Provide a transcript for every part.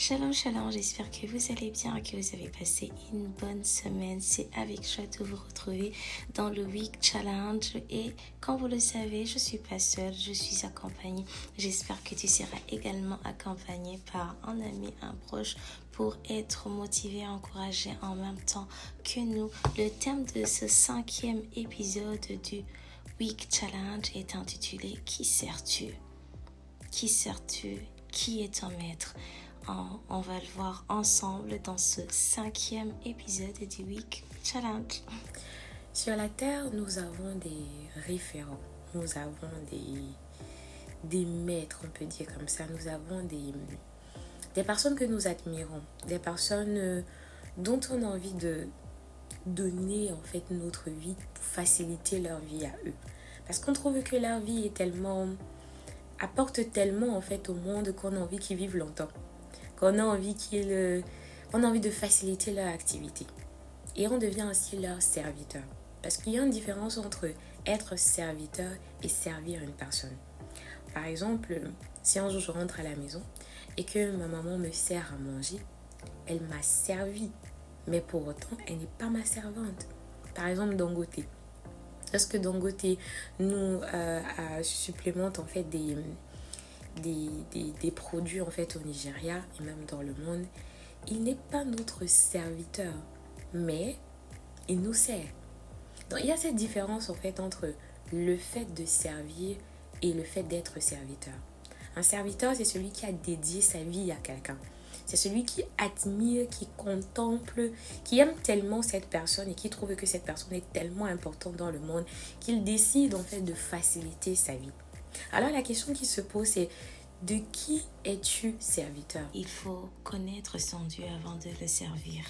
Shalom, shalom, j'espère que vous allez bien, que vous avez passé une bonne semaine. C'est avec joie de vous retrouver dans le Week Challenge. Et comme vous le savez, je ne suis pas seule, je suis accompagnée. J'espère que tu seras également accompagné par un ami, un proche pour être motivé, encouragé en même temps que nous. Le thème de ce 5e épisode du Week Challenge est intitulé « Qui sers-tu » ? Qui sers-tu ? Qui est ton maître ? On va le voir ensemble dans ce 5e épisode du Week Challenge. Sur la Terre, nous avons des référents, nous avons des maîtres, on peut dire comme ça. Nous avons des personnes que nous admirons, des personnes dont on a envie de donner en fait notre vie pour faciliter leur vie à eux. Parce qu'on trouve que leur vie apporte tellement en fait au monde qu'on a envie qu'ils vivent longtemps. On a envie de faciliter leur activité. Et on devient aussi leur serviteur. Parce qu'il y a une différence entre être serviteur et servir une personne. Par exemple, si un jour je rentre à la maison et que ma maman me sert à manger, elle m'a servi. Mais pour autant, elle n'est pas ma servante. Par exemple, Dangote. Lorsque Dangote nous supplémente en fait des produits en fait au Nigeria et même dans le monde, il n'est pas notre serviteur, mais il nous sert. Donc il y a cette différence en fait entre le fait de servir et le fait d'être serviteur. Un serviteur, c'est celui qui a dédié sa vie à quelqu'un. C'est celui qui admire, qui contemple, qui aime tellement cette personne et qui trouve que cette personne est tellement importante dans le monde qu'il décide en fait de faciliter sa vie. Alors la question qui se pose, c'est de qui es-tu serviteur ? Il faut connaître son Dieu avant de le servir.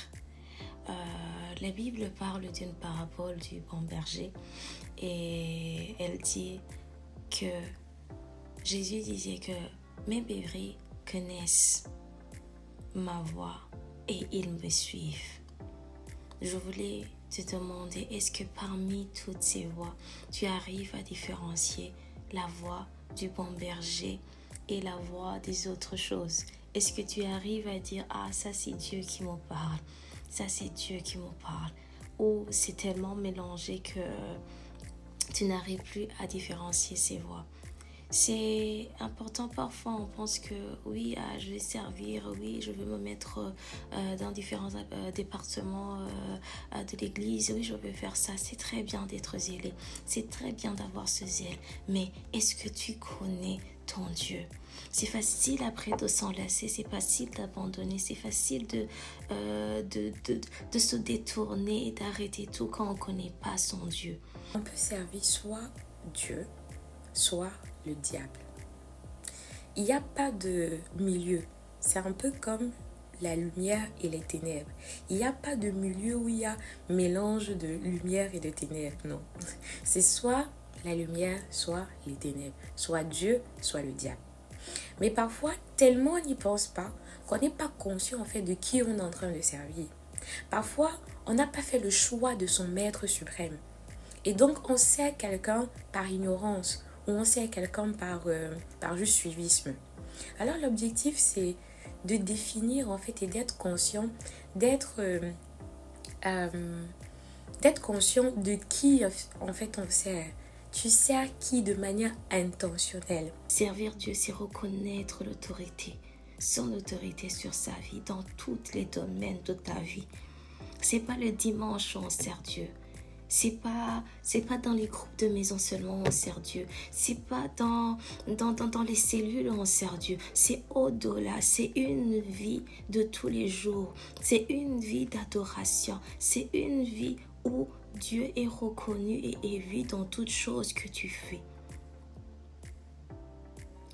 La Bible parle d'une parabole du bon berger et elle dit que Jésus disait que mes brebis connaissent ma voix et ils me suivent. Je voulais te demander, est-ce que parmi toutes ces voix, tu arrives à différencier la voix du bon berger et la voix des autres choses? Est-ce que tu arrives à dire, ça c'est Dieu qui me parle, ça c'est Dieu qui me parle, ou c'est tellement mélangé que tu n'arrives plus à différencier ces voix? C'est important, parfois on pense que oui, je vais servir, oui, je veux me mettre dans différents départements de l'église, oui, je veux faire ça. C'est très bien d'être zélé, c'est très bien d'avoir ce zèle, mais est-ce que tu connais ton Dieu? C'est facile après de s'enlacer, c'est facile d'abandonner, c'est facile de se détourner et d'arrêter tout quand on ne connaît pas son Dieu. On peut servir soit Dieu, soit le diable. Il n'y a pas de milieu. C'est un peu comme la lumière et les ténèbres. Il n'y a pas de milieu où il y a mélange de lumière et de ténèbres. Non. C'est soit la lumière, soit les ténèbres. Soit Dieu, soit le diable. Mais parfois, tellement on n'y pense pas qu'on n'est pas conscient en fait de qui on est en train de servir. Parfois, on n'a pas fait le choix de son maître suprême. Et donc, on sert quelqu'un par ignorance ou on sert quelqu'un par juste suivisme. Alors, l'objectif, c'est de définir en fait et d'être conscient, d'être conscient de qui en fait on sert. Tu sers qui de manière intentionnelle. Servir Dieu, c'est reconnaître l'autorité, son autorité sur sa vie, dans tous les domaines de ta vie. C'est pas le dimanche où on sert Dieu. C'est pas dans les groupes de maison seulement où on sert Dieu. C'est pas dans les cellules où on sert Dieu. C'est au-delà. C'est une vie de tous les jours. C'est une vie d'adoration. C'est une vie où Dieu est reconnu et est vu dans toutes choses que tu fais.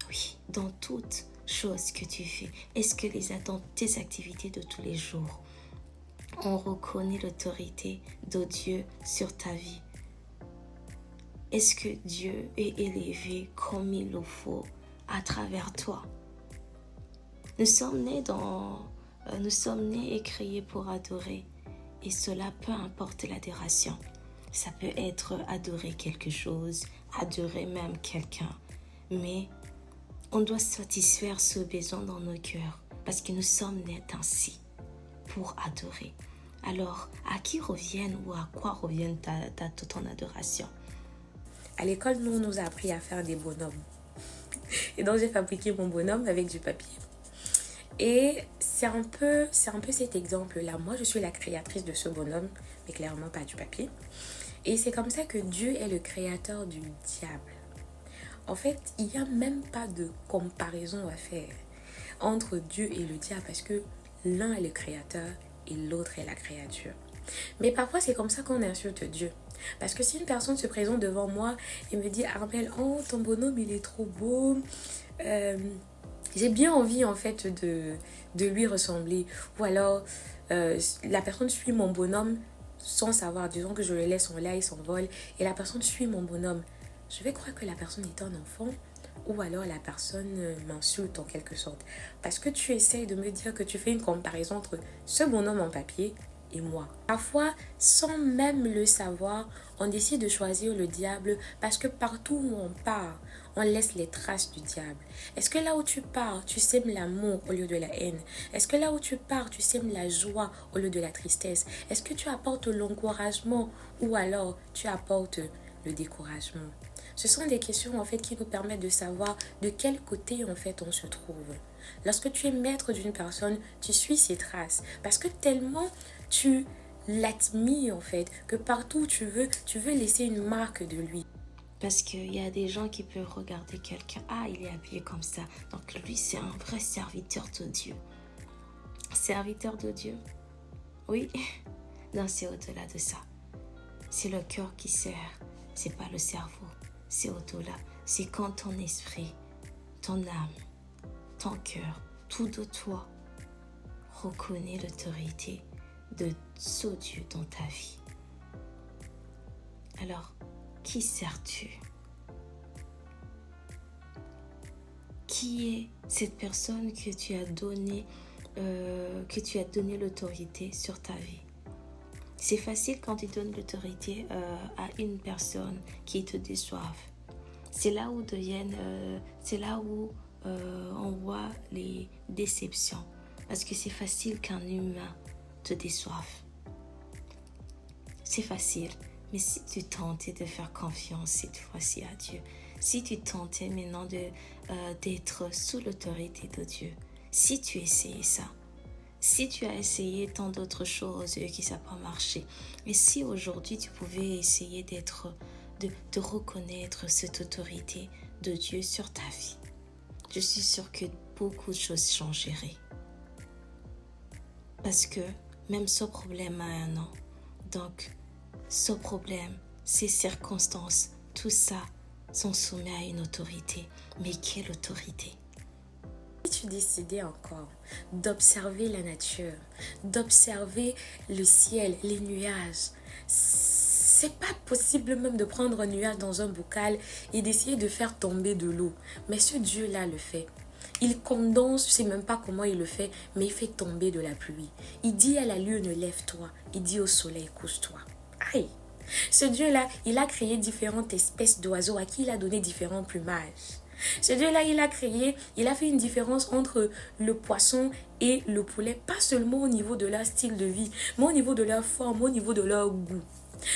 Oui, dans toutes choses que tu fais. Est-ce que dans tes activités de tous les jours, on reconnaît l'autorité de Dieu sur ta vie? Est-ce que Dieu est élevé comme il le faut à travers toi? Nous sommes nés et créés pour adorer. Et cela, peu importe l'adoration. Ça peut être adorer quelque chose, adorer même quelqu'un. Mais On doit satisfaire ce besoin dans nos cœurs parce que nous sommes nés ainsi pour adorer. Alors, à qui reviennent ou à quoi reviennent ton adoration? À l'école, nous, on nous a appris à faire des bonhommes. Et donc, j'ai fabriqué mon bonhomme avec du papier. Et c'est un peu cet exemple-là. Moi, je suis la créatrice de ce bonhomme, mais clairement pas du papier. Et c'est comme ça que Dieu est le créateur du diable. En fait, il n'y a même pas de comparaison à faire entre Dieu et le diable parce que l'un est le créateur et l'autre est la créature. Mais parfois, c'est comme ça qu'on insulte Dieu. Parce que si une personne se présente devant moi et me dit « Armelle, oh, ton bonhomme, il est trop beau. J'ai bien envie, en fait, de lui ressembler. » Ou alors, la personne suit mon bonhomme sans savoir. Disons que je le laisse en l'air, il s'envole. Et la personne suit mon bonhomme. Je vais croire que la personne est un enfant. Ou alors la personne m'insulte en quelque sorte. Parce que tu essayes de me dire que tu fais une comparaison entre ce bonhomme en papier et moi. Parfois, sans même le savoir, on décide de choisir le diable parce que partout où on part, on laisse les traces du diable. Est-ce que là où tu pars, tu sèmes l'amour au lieu de la haine? Est-ce que là où tu pars, tu sèmes la joie au lieu de la tristesse? Est-ce que tu apportes l'encouragement ou alors tu apportes le découragement? Ce sont des questions en fait qui nous permettent de savoir de quel côté en fait on se trouve. Lorsque tu es maître d'une personne, tu suis ses traces parce que tellement tu l'admires en fait que partout où tu veux laisser une marque de lui. Parce qu'il y a des gens qui peuvent regarder quelqu'un, ah, il est habillé comme ça, donc lui c'est un vrai serviteur de Dieu. Serviteur de Dieu? Oui, non, c'est au-delà de ça. C'est le cœur qui sert, c'est pas le cerveau. C'est au-delà, c'est quand ton esprit, ton âme, ton cœur, tout de toi reconnaît l'autorité de ce Dieu dans ta vie. Alors, qui sers-tu? Qui est cette personne que tu as donné l'autorité sur ta vie? C'est facile quand tu donnes l'autorité à une personne qui te déçoive. C'est là où on voit les déceptions. Parce que c'est facile qu'un humain te déçoive. C'est facile. Mais si tu tentais de faire confiance cette fois-ci à Dieu, si tu tentais maintenant d'être sous l'autorité de Dieu, si tu essayais ça, si tu as essayé tant d'autres choses qui ça n'a pas marché, et si aujourd'hui tu pouvais essayer de reconnaître cette autorité de Dieu sur ta vie, je suis sûre que beaucoup de choses changeraient. Parce que même ce problème a un nom. Donc, ce problème, ces circonstances, tout ça sont soumis à une autorité. Mais quelle autorité? Si tu décidais encore d'observer la nature, d'observer le ciel, les nuages, c'est pas possible même de prendre un nuage dans un bocal et d'essayer de faire tomber de l'eau. Mais ce Dieu-là le fait. Il condense, je ne sais même pas comment il le fait, mais il fait tomber de la pluie. Il dit à la lune, lève-toi. Il dit au soleil, couche-toi. Aïe! Ce Dieu-là, il a créé différentes espèces d'oiseaux à qui il a donné différents plumages. Ce Dieu-là, il a fait une différence entre le poisson et le poulet, pas seulement au niveau de leur style de vie, mais au niveau de leur forme, au niveau de leur goût.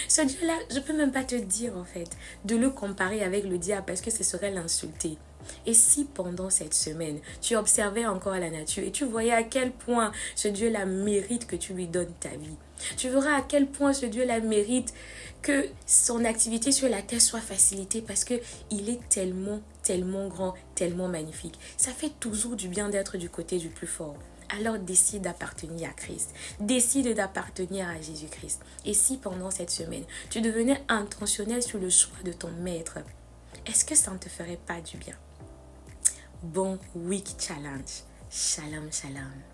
Ce Dieu-là, je ne peux même pas te dire en fait, de le comparer avec le diable parce que ce serait l'insulter. Et si pendant cette semaine, tu observais encore la nature et tu voyais à quel point ce Dieu-là mérite que tu lui donnes ta vie, tu verras à quel point ce Dieu-là mérite que son activité sur la terre soit facilitée parce qu'il est tellement, tellement grand, tellement magnifique. Ça fait toujours du bien d'être du côté du plus fort. Alors décide d'appartenir à Christ. Décide d'appartenir à Jésus-Christ. Et si pendant cette semaine, tu devenais intentionnel sur le choix de ton maître, est-ce que ça ne te ferait pas du bien? Bon week challenge. Shalom, shalom.